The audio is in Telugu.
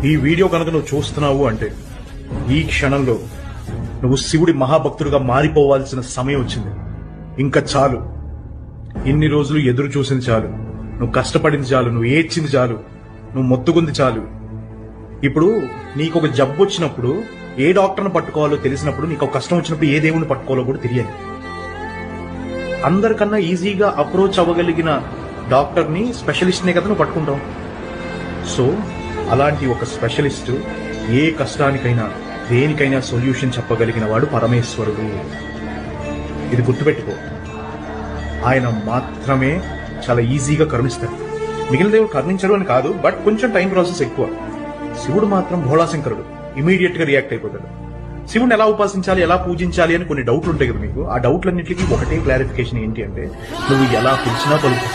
ఈ వీడియో కనుక నువ్వు చూస్తున్నావు అంటే ఈ క్షణంలో నువ్వు శివుడి మహాభక్తుడిగా మారిపోవాల్సిన సమయం వచ్చింది. ఇంకా చాలు. ఇన్ని రోజులు ఎదురు చూసింది చాలు, నువ్వు కష్టపడింది చాలు, నువ్వు ఏడ్చింది చాలు, నువ్వు మొత్తుకుంది చాలు. ఇప్పుడు నీకు ఒక జబ్బు వచ్చినప్పుడు ఏ డాక్టర్ని పట్టుకోవాలో తెలిసినప్పుడు, నీకు ఒక కష్టం వచ్చినప్పుడు ఏ దేవుడిని పట్టుకోవాలో కూడా తెలియాలి. అందరికన్నా ఈజీగా అప్రోచ్ అవ్వగలిగిన డాక్టర్ని, స్పెషలిస్ట్నే కదా నువ్వు పట్టుకుంటావు. సో అలాంటి ఒక స్పెషలిస్ట్ ఏ కష్టానికైనా దేనికైనా సొల్యూషన్ చెప్పగలిగిన వాడు పరమేశ్వరుడు. ఇది గుర్తుపెట్టుకో. ఆయన మాత్రమే చాలా ఈజీగా కరుణిస్తారు. మిగిలిన దేవుడు కరుణించరు అని కాదు, బట్ కొంచెం టైం ప్రాసెస్ ఎక్కువ. శివుడు మాత్రం భోళాశంకరుడు, ఇమీడియట్ గా రియాక్ట్ అయిపోతాడు. శివుడిని ఎలా ఉపాసించాలి, ఎలా పూజించాలి అని కొన్ని డౌట్లు ఉంటాయి కదా మీకు. ఆ డౌట్లన్నింటికి ఒకటే క్లారిఫికేషన్ ఏంటి అంటే, నువ్వు ఎలా పిలిచినా పలుకు.